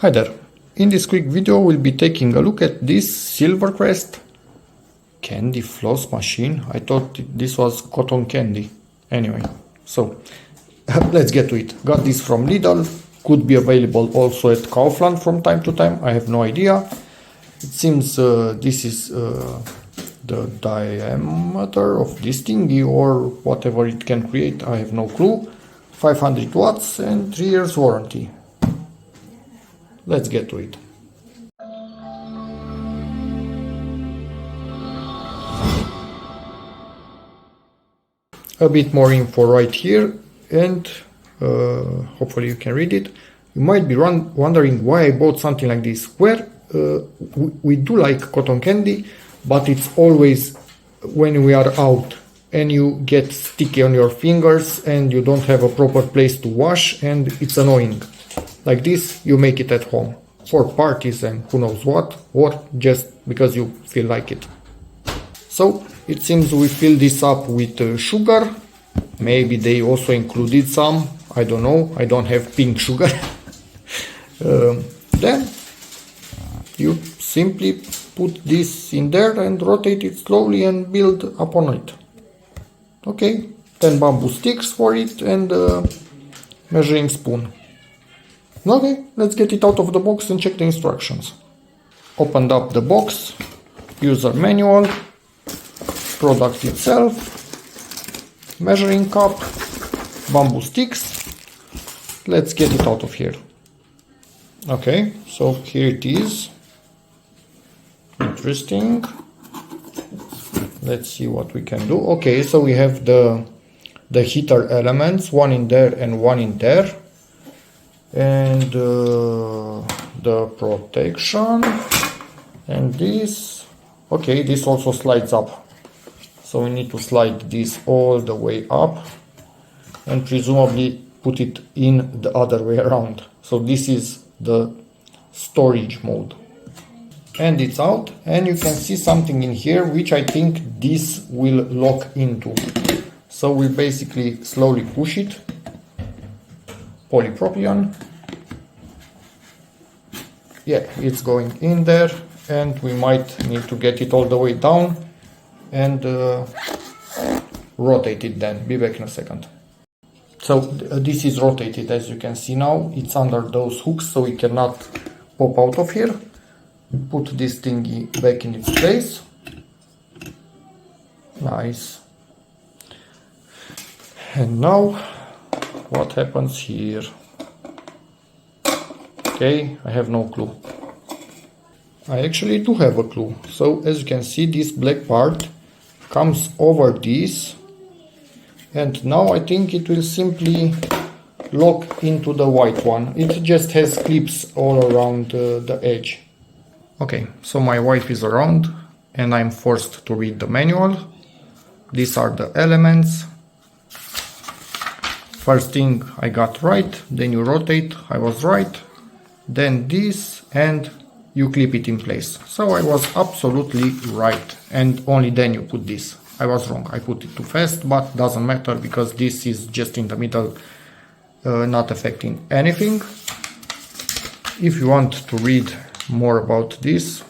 Hi there, in this quick video we'll be taking a look at this SilverCrest Candyfloss machine. I thought this was cotton candy. Anyway, so let's get to it. Got this from Lidl, could be available also at Kaufland from time to time, I have no idea. It seems this is the diameter of this thingy or whatever it can create, I have no clue. 500 watts and 3 years warranty. Let's get to it. A bit more info right here, and hopefully you can read it. You might be wondering why I bought something like this, where we do like cotton candy, but it's always when we are out and you get sticky on your fingers and you don't have a proper place to wash and it's annoying. Like this, you make it at home for parties and who knows what, or just because you feel like it. So it seems we fill this up with sugar. Maybe they also included some, I don't know, I don't have pink sugar. Then you simply put this in there and rotate it slowly and build upon it. Okay, 10 bamboo sticks for it and a measuring spoon. Okay, let's get it out of the box and check the instructions. Opened up the box, user manual, product itself, measuring cup, bamboo sticks. Let's get it out of here. Okay, so here it is. Interesting. Let's see what we can do. Okay, so we have the heater elements, one in there and one in there. And the protection, and this, okay, this also slides up, so we need to slide this all the way up and presumably put it in the other way around. So this is the storage mode, and it's out, and you can see something in here which I think this will lock into. So we basically slowly push it, polypropylene. Yeah, it's going in there, and we might need to get it all the way down and rotate it then. Be back in a second. So this is rotated, as you can see now. It's under those hooks, so it cannot pop out of here. Put this thingy back in its place. Nice. And now, what happens here? Okay, I have no clue. I actually do have a clue. So as you can see, this black part comes over this, and now I think it will simply lock into the white one. It just has clips all around the edge. Okay, so my wife is around and I'm forced to read the manual. These are the elements. First thing I got right, then you rotate, I was right. Then this, and you clip it in place. So I was absolutely right, and only then you put this. I was wrong, I put it too fast, but doesn't matter because this is just in the middle, not affecting anything. If you want to read more about this,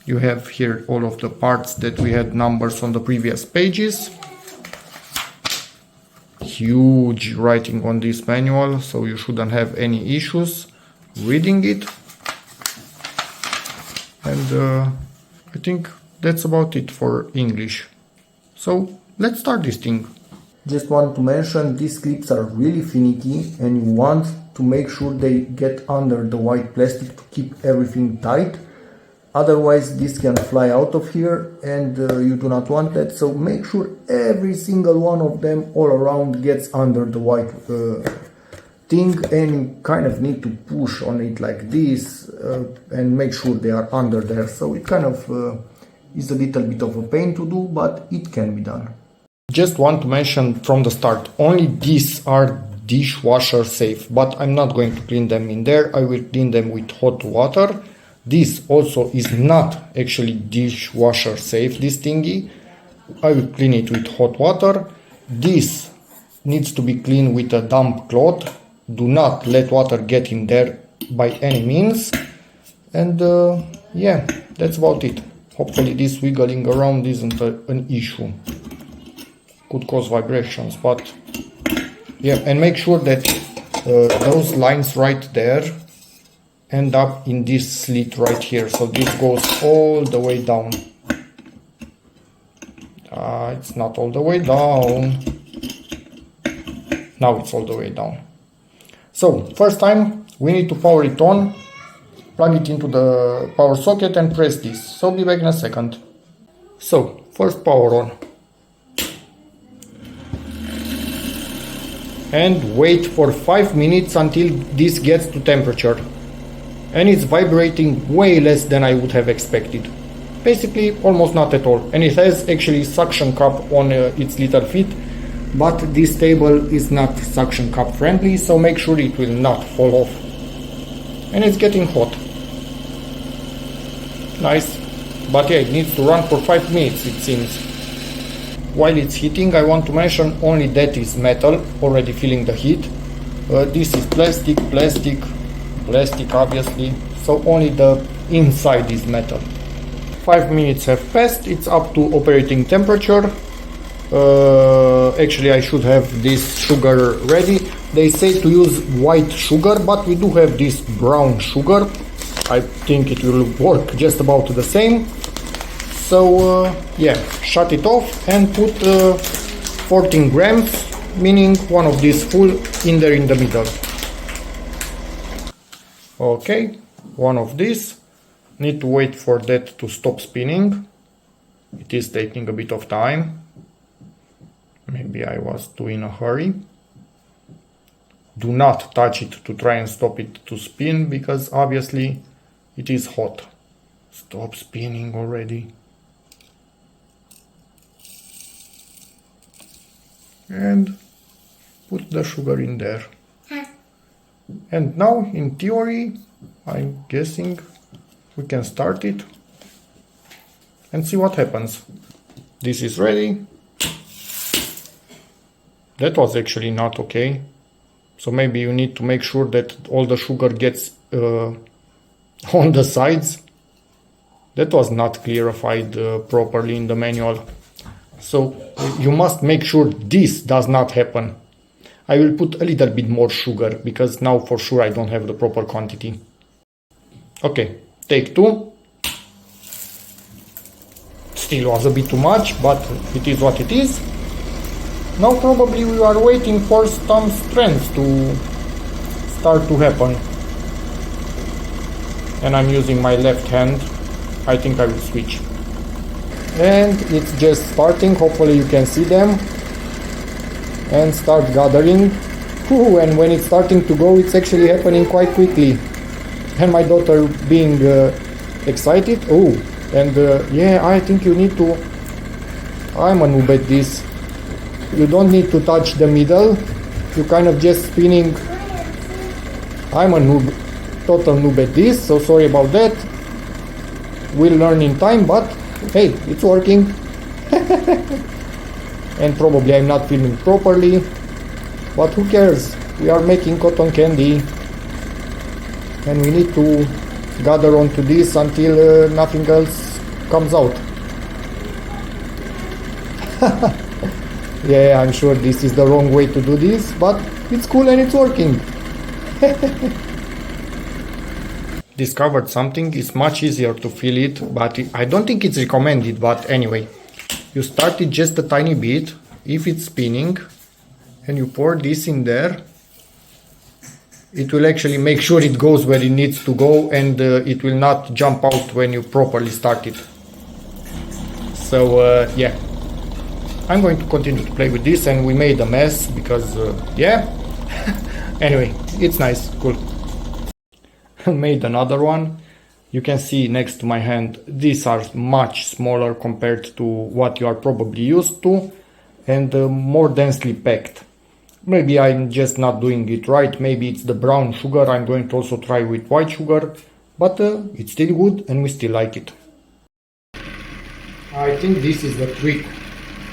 you have here all of the parts that we had numbers on the previous pages. Huge writing on this manual, so you shouldn't have any issues reading it. And I think that's about it for English. So let's start this thing. Just want to mention, these clips are really finicky and you want to make sure they get under the white plastic to keep everything tight. Otherwise this can fly out of here, and you do not want that. So make sure every single one of them all around gets under the white thing, and you kind of need to push on it like this and make sure they are under there. So it kind of is a little bit of a pain to do, but it can be done. Just want to mention from the start, only these are dishwasher safe, but I'm not going to clean them in there. I will clean them with hot water. This also is not actually dishwasher safe, this thingy. I will clean it with hot water. This needs to be cleaned with a damp cloth. Do not let water get in there by any means. And yeah, that's about it. Hopefully this wiggling around isn't an issue. Could cause vibrations, but yeah, and make sure that those lines right there end up in this slit right here, so this goes all the way down. It's not all the way down. Now it's all the way down. So first time we need to power it on, plug it into the power socket and press this. So be back in a second. So first power on. And wait for 5 minutes until this gets to temperature. And it's vibrating way less than I would have expected. Basically almost not at all. And it has actually suction cup on its little feet, but this table is not suction cup friendly, so make sure it will not fall off. And it's getting hot. Nice. But yeah, it needs to run for 5 minutes it seems. While it's heating, I want to mention only that is metal, already feeling the heat. This is plastic obviously, so only the inside is metal. 5 minutes have passed, it's up to operating temperature. Actually I should have this sugar ready. They say to use white sugar, but we do have this brown sugar. I think it will work just about the same. So yeah, shut it off and put 14 grams, meaning one of these full in there in the middle. Okay, one of these. Need to wait for that to stop spinning. It is taking a bit of time. Maybe I was too in a hurry. Do not touch it to try and stop it to spin, because obviously it is hot. Stop spinning already. And put the sugar in there. And now, in theory, I'm guessing we can start it and see what happens. This is ready. That was actually not okay. So maybe you need to make sure that all the sugar gets on the sides. That was not clarified properly in the manual. So you must make sure this does not happen. I will put a little bit more sugar, because now for sure I don't have the proper quantity. Okay, take 2. Still was a bit too much, but it is what it is. Now probably we are waiting for some strength to start to happen. And I'm using my left hand. I think I will switch. And it's just starting, hopefully you can see them. And start gathering. Ooh, and when it's starting to go, it's actually happening quite quickly. And my daughter being excited. Oh, and yeah, I think you need to... I'm a noob at this. You don't need to touch the middle. You kind of just spinning. I'm a noob, total noob at this, so sorry about that. We'll learn in time, but hey, it's working. And probably I'm not filming properly, but who cares? We are making cotton candy, and we need to gather onto this until nothing else comes out. Yeah, I'm sure this is the wrong way to do this, but it's cool and it's working. Discovered something. It's much easier to fill it, but I don't think it's recommended, but anyway. You start it just a tiny bit, if it's spinning, and you pour this in there. It will actually make sure it goes where it needs to go, and it will not jump out when you properly start it. So yeah, I'm going to continue to play with this, and we made a mess because yeah. Anyway, it's nice, cool. Made another one. You can see next to my hand, these are much smaller compared to what you are probably used to, and more densely packed. Maybe I'm just not doing it right, maybe it's the brown sugar. I'm going to also try with white sugar, but it's still good and we still like it. I think this is the trick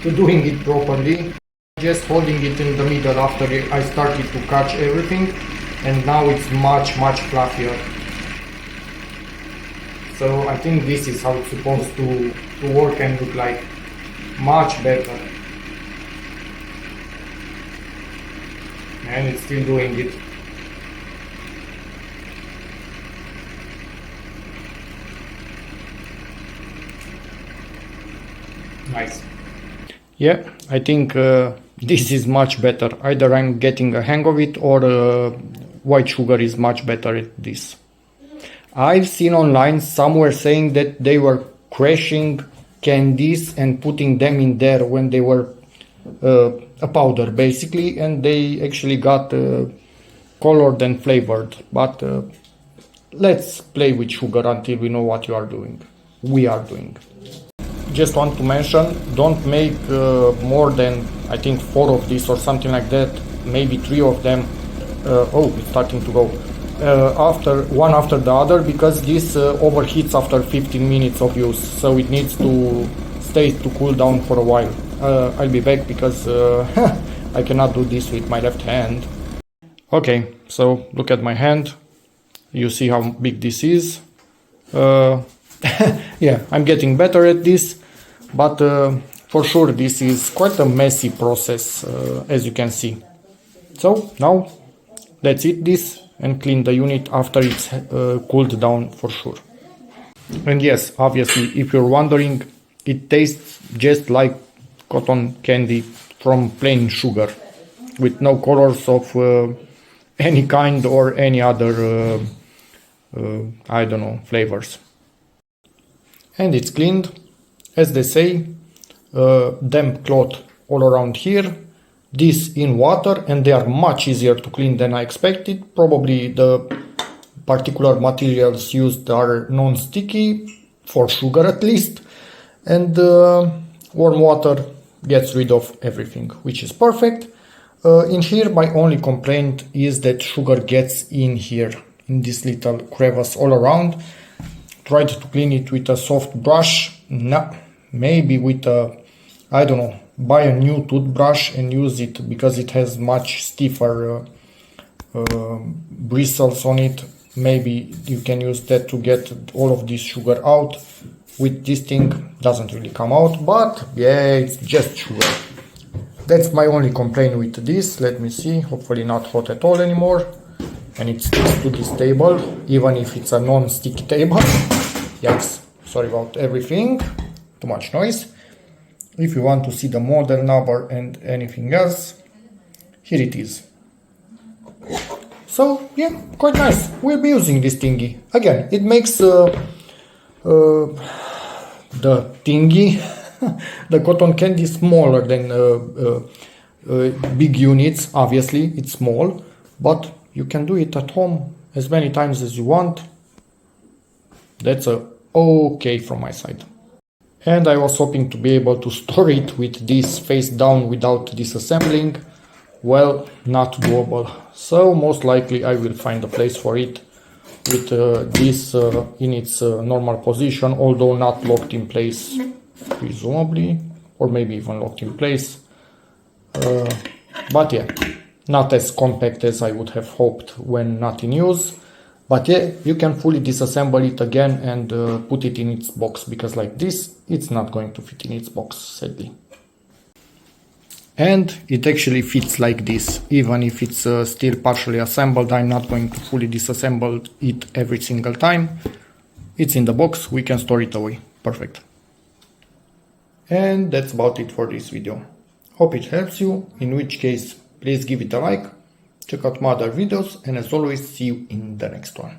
to doing it properly. Just holding it in the middle after I started to catch everything, and now it's much fluffier. So I think this is how it's supposed to work and look like. Much better. And it's still doing it. Nice. Yeah, I think this is much better. Either I'm getting a hang of it, or white sugar is much better at this. I've seen online somewhere saying that they were crushing candies and putting them in there when they were a powder basically, and they actually got colored and flavored. But let's play with sugar until we know what we are doing. Just want to mention, don't make more than I think 4 of these or something like that, maybe 3 of them. Oh, it's starting to go one after the other, because this overheats after 15 minutes of use, so it needs to stay to cool down for a while. I'll be back because I cannot do this with my left hand. Okay, so look at my hand. You see how big this is. Yeah, I'm getting better at this, but for sure this is quite a messy process, as you can see. So now let's eat this and clean the unit after it's cooled down for sure. And yes, obviously, if you're wondering, it tastes just like cotton candy from plain sugar, with no colors of any kind or any other, I don't know, flavors. And it's cleaned, as they say, damp cloth all around here, this in water, and they are much easier to clean than I expected. Probably the particular materials used are non-sticky, for sugar at least, and warm water gets rid of everything, which is perfect. In here, my only complaint is that sugar gets in here, in this little crevice all around. Tried to clean it with a soft brush. No, maybe with a, I don't know, buy a new toothbrush and use it, because it has much stiffer bristles on it. Maybe you can use that to get all of this sugar out. With this thing, doesn't really come out, but yeah, it's just sugar. That's my only complaint with this. Let me see, hopefully not hot at all anymore. And it sticks to this table, even if it's a non-sticky table. Yikes, sorry about everything, too much noise. If you want to see the model number and anything else, here it is. So yeah, quite nice. We'll be using this thingy. Again, it makes the thingy, the cotton candy, smaller than big units. Obviously, it's small, but you can do it at home as many times as you want. That's a okay from my side. And I was hoping to be able to store it with this face down without disassembling. Well, not doable. So most likely I will find a place for it with this in its normal position, although not locked in place, presumably, or maybe even locked in place. But yeah, not as compact as I would have hoped when not in use. But yeah, you can fully disassemble it again and put it in its box, because like this, it's not going to fit in its box, sadly. And it actually fits like this, even if it's still partially assembled. I'm not going to fully disassemble it every single time. It's in the box, we can store it away. Perfect. And that's about it for this video. Hope it helps you, in which case, please give it a like. Check out my other videos, and as always, see you in the next one.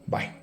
Bye.